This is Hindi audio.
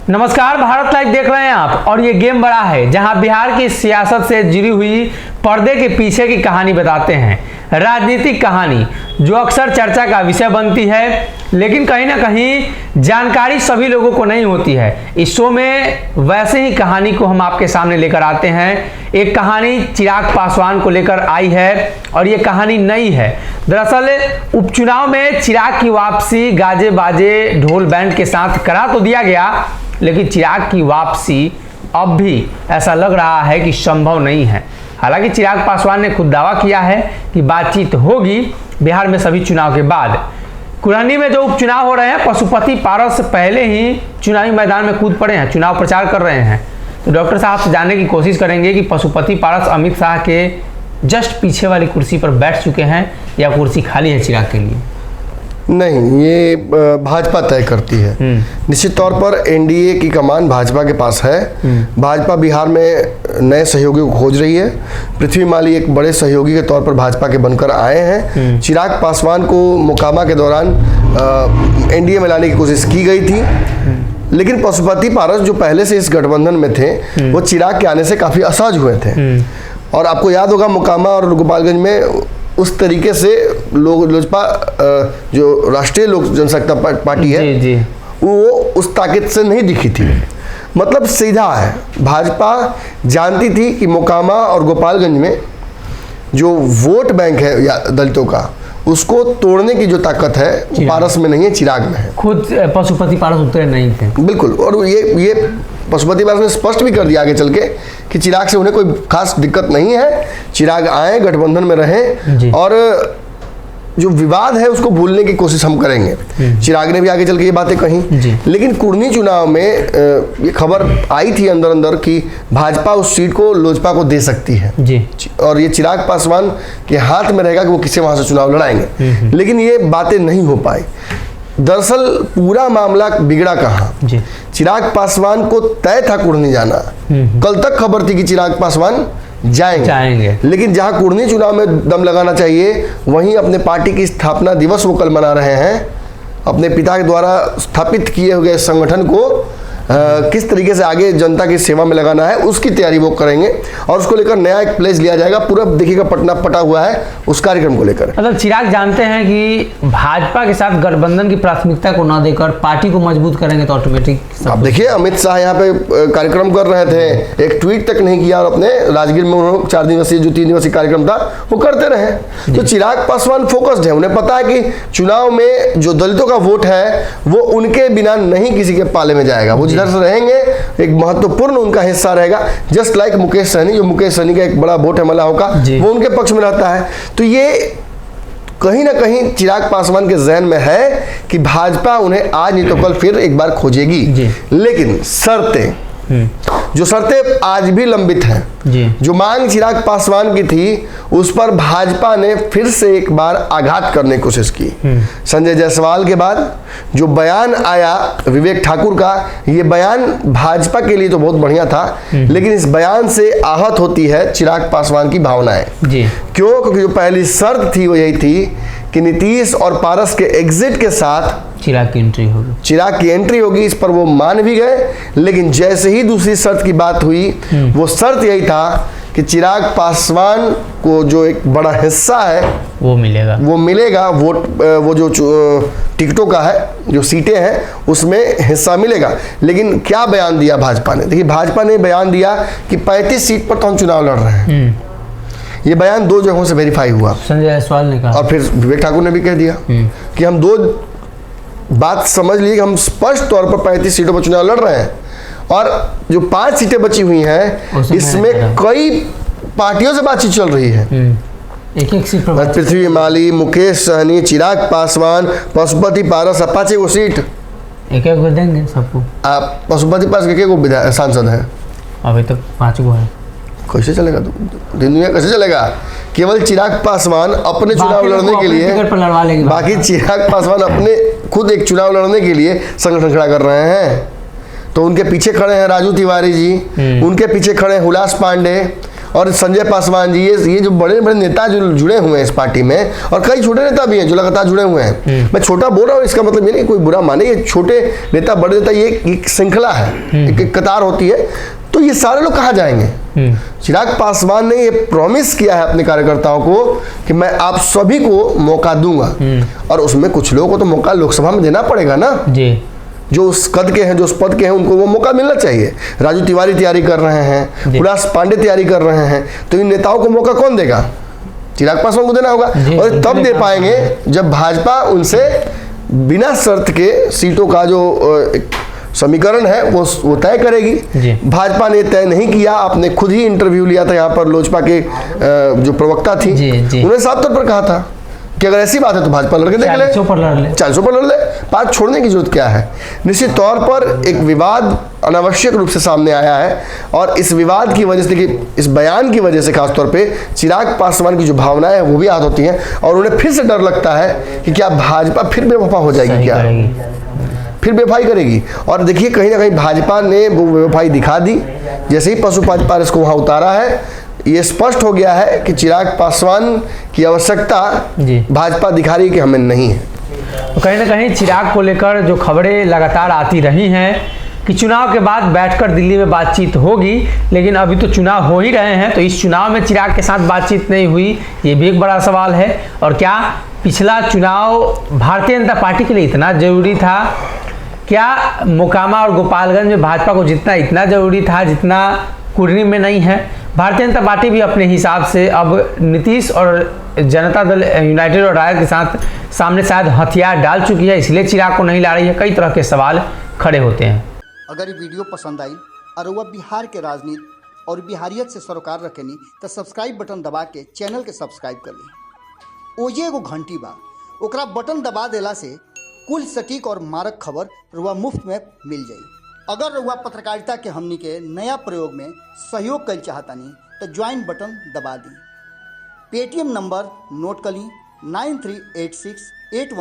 नमस्कार, भारत लाइव देख रहे हैं आप और ये गेम बड़ा है जहां बिहार की सियासत से जुड़ी हुई पर्दे के पीछे की कहानी बताते हैं। राजनीतिक कहानी जो अक्सर चर्चा का विषय बनती है, लेकिन कहीं ना कहीं जानकारी सभी लोगों को नहीं होती है। इस शो में वैसे ही कहानी को हम आपके सामने लेकर आते हैं। एक कहानी चिराग पासवान को लेकर आई है और ये कहानी नई है। दरअसल उपचुनाव में चिराग की वापसी गाजे बाजे ढोल बैंड के साथ करा तो दिया गया, लेकिन चिराग की वापसी अब भी ऐसा लग रहा है कि संभव नहीं है। हालांकि चिराग पासवान ने खुद दावा किया है कि बातचीत होगी बिहार में सभी चुनाव के बाद। कुरहनी में जो उपचुनाव हो रहे हैं, पशुपति पारस से पहले ही चुनावी मैदान में कूद पड़े हैं, चुनाव प्रचार कर रहे हैं। तो डॉक्टर साहब से जानने की कोशिश करेंगे कि पशुपति पारस अमित शाह के जस्ट पीछे वाली कुर्सी पर बैठ चुके हैं या कुर्सी खाली है चिराग के लिए। नहीं, ये भाजपा तय करती है। निश्चित तौर पर एनडीए की कमान भाजपा के पास है। भाजपा बिहार में नए सहयोगी को खोज रही है। पृथ्वी माली एक बड़े सहयोगी के तौर पर भाजपा के बनकर आए हैं। चिराग पासवान को मोकामा के दौरान एनडीए में लाने की कोशिश की गई थी, लेकिन पशुपति पारस जो पहले से इस गठबंधन में थे वो चिराग के आने से काफी असहज हुए थे। और आपको याद होगा मोकामा और गोपालगंज में उस तरीके से लोजपा जो राष्ट्रीय लोक जनशक्ति पार्टी है जी। वो उस ताकत से नहीं दिखी थी। मतलब सीधा है, भाजपा जानती थी कि मोकामा और गोपालगंज में जो वोट बैंक है या दलितों का, उसको तोड़ने की जो ताकत है पारस में नहीं है, चिराग में है। खुद पशुपति पारस उतरे नहीं थे। बिल्कुल, और ये पशुपति पारस ने स्पष्ट भी कर दिया आगे चल के कि चिराग से उन्हें कोई खास दिक्कत नहीं है। चिराग आए, गठबंधन में रहें और जो विवाद है उसको भूलने की कोशिश हम करेंगे। चिराग ने भी आगे चल के ये बातें कही। लेकिन कुरनी चुनाव में ये खबर आई थी अंदर अंदर कि भाजपा उस सीट को लोजपा को दे सकती है जी। और ये चिराग पासवान के हाथ में रहेगा कि वो किसे वहां से चुनाव लड़ाएंगे। लेकिन ये बातें नहीं हो पाई। दरअसल पूरा मामला बिगड़ा कहाँ? चिराग पासवान को तय था कुरनी जाना। कल तक खबर थी कि चिराग पासवान जाएंगे। लेकिन जहां कुरनी चुनाव में दम लगाना चाहिए, वहीं अपने पार्टी की स्थापना दिवस वो कल मना रहे हैं। अपने पिता के द्वारा स्थापित किए हुए संगठन को किस तरीके से आगे जनता की सेवा में लगाना है उसकी तैयारी वो करेंगे और उसको लेकर नया एक प्लेस लिया जाएगा। पूरा देखिएगा पटना पटा हुआ है उस कार्यक्रम को लेकर। मतलब चिराग जानते हैं कि भाजपा के साथ गठबंधन की प्राथमिकता को न देकर पार्टी को मजबूत करेंगे तो ऑटोमेटिक। अब देखिए, अमित शाह यहाँ पे कार्यक्रम कर रहे थे, एक ट्वीट तक नहीं किया और अपने राजगीर में उन्होंने 4 दिवसीय जो 3 दिवसीय कार्यक्रम था वो करते रहे। तो चिराग पासवान फोकस्ड है। उन्हें पता है कि चुनाव में जो दलितों का वोट है वो उनके बिना नहीं किसी के पाले में जाएगा। वो जिधर से रहेंगे एक महत्वपूर्ण उनका हिस्सा रहेगा। जस्ट लाइक मुकेश सहनी, जो मुकेश सहनी का एक बड़ा वोट है मलाहों का, वो उनके पक्ष में रहता है। तो ये कहीं ना कहीं चिराग पासवान के जहन में है कि भाजपा उन्हें आज नहीं तो कल फिर एक बार खोजेगी। लेकिन शर्तें, जो शर्तें आज भी लंबित हैं, जो मांग चिराग पासवान की थी, उस पर भाजपा ने फिर से एक बार आघात करने की कोशिश की। संजय जायसवाल के बाद जो बयान आया विवेक ठाकुर का, ये बयान भाजपा के लिए तो बहुत बढ़िया था, लेकिन इस बयान से आहत होती है चिराग पासवान की भावनाएं। क्यों? क्योंकि जो पहली शर्त थी वो यही थी कि नीतीश और पारस के एग्जिट के साथ चिराग की एंट्री होगी। इस पर वो मान भी गए। लेकिन जैसे ही दूसरी शर्त की बात हुई, वो शर्त यही था कि चिराग पासवान को जो एक बड़ा हिस्सा है वो मिलेगा वोट, वो जो टिकटों का है, जो सीटें हैं उसमें हिस्सा मिलेगा। लेकिन क्या बयान दिया भाजपा ने? देखिए, भाजपा ने बयान दिया कि 35 सीट पर तो हम चुनाव लड़ रहे हैं। ये बयान 2 जगहों से वेरीफाई हुआ। संजय जायसवाल ने कहा और फिर विवेक ठाकुर ने भी कह दिया कि हम 2 बात समझ ली कि हम स्पष्ट तौर पर 35 सीटों पर चुनाव लड़ रहे हैं और जो 5 सीटें बची हुई हैं इसमें कई पार्टियों से बातचीत चल रही है। एक सीट पर पृथ्वी माली, मुकेश सहनी, चिराग पासवान, पशुपति पारस, पांच को सीट एक देंगे सबको। आप पशुपति पारस के को सांसद है? अभी तक 5 को है। कैसे चलेगा? दुनिया कैसे चलेगा? केवल चिराग पासवान अपने चुनाव लड़ने के लिए, बाकी चिराग पासवान अपने खुद एक चुनाव लड़ने के लिए संगठन खड़ा कर रहे हैं। तो उनके पीछे खड़े हैं राजू तिवारी जी, उनके पीछे खड़े हैं हुलास पांडे और संजय पासवान जी, ये जो बड़े बड़े नेता जो जुड़े हुए हैं इस पार्टी में, और कई छोटे नेता भी हैं जो लगातार जुड़े हुए हैं। मैं छोटा बोल रहा हूँ, इसका मतलब ये नहीं कोई बुरा माने, ये छोटे नेता बड़े नेता, ये एक श्रृंखला है, एक कतार होती है। तो ये सारे लोग कहाँ जाएंगे? चिराग पासवान ने ये प्रॉमिस किया है अपने कार्यकर्ताओं को कि मैं आप सभी को मौका दूंगा, और उसमें कुछ लोगों को तो मौका लोकसभा में देना पड़ेगा ना जी। जो उस कद के हैं, जो उस पद के हैं, उनको वो मौका मिलना चाहिए। राजू तिवारी तैयारी कर रहे हैं, पुरास पांडे तैयारी कर रहे हैं, तो इन नेताओं को मौका कौन देगा? चिराग पासवान को देना होगा, और तब दे पाएंगे जब भाजपा उनसे बिना शर्त के सीटों का जो समीकरण है वो तय करेगी। भाजपा ने तय नहीं किया। आपने खुद ही इंटरव्यू लिया था यहाँ पर, लोजपा के जो प्रवक्ता थी, उन्होंने साफ तौर पर कहा था कि अगर ऐसी बात है तो भाजपा लड़के देख ले, 400 पर लड़ ले, बात छोड़ने की जरूरत क्या है? निश्चित तौर पर एक विवाद अनावश्यक रूप से सामने आया है, और इस विवाद की वजह से, देखिए इस बयान की वजह से खासतौर पे चिराग पासवान की जो भावनाएं हैं वो भी आहत होती हैं, और उन्हें फिर से डर लगता है कि क्या भाजपा फिर बेवफा हो जाएगी, क्या फिर बेवफाई करेगी। और देखिए कहीं ना कहीं भाजपा ने वो बेवफाई दिखा दी, जैसे ही पशुपति पारस को वहाँ उतारा है, ये स्पष्ट हो गया है कि चिराग पासवान की आवश्यकता भाजपा दिखा रही है कि हमें नहीं है। तो कहीं ना कहीं चिराग को लेकर जो खबरें लगातार आती रही हैं कि चुनाव के बाद बैठकर दिल्ली में बातचीत होगी, लेकिन अभी तो चुनाव हो ही रहे हैं, तो इस चुनाव में चिराग के साथ बातचीत नहीं हुई, ये भी एक बड़ा सवाल है। और क्या पिछला चुनाव भारतीय जनता पार्टी के लिए इतना जरूरी था? क्या मोकामा और गोपालगंज में भाजपा को जितना इतना जरूरी था जितना कुर्री में नहीं है? भारतीय जनता पार्टी भी अपने हिसाब से अब नीतीश और जनता दल यूनाइटेड और रायत के साथ सामने शायद हथियार डाल चुकी है, इसलिए चिराग को नहीं ला रही है। कई तरह के सवाल खड़े होते हैं। अगर ये वीडियो पसंद आई और वह बिहार के राजनीति और बिहारियत से सरोकार रखेनी तो सब्सक्राइब बटन दबा के चैनल के सब्सक्राइब कर ली। ओजे एगो घंटी बा, ओकरा बटन दबा देला से कुल सटीक और मारक खबर रुआ मुफ्त में मिल जाई। अगर रुआ पत्रकारिता के हमनी के नया प्रयोग में सहयोग कर चाहतानी तो ज्वाइन बटन दबा दी। पेटीएम नंबर नोट कर ली 938681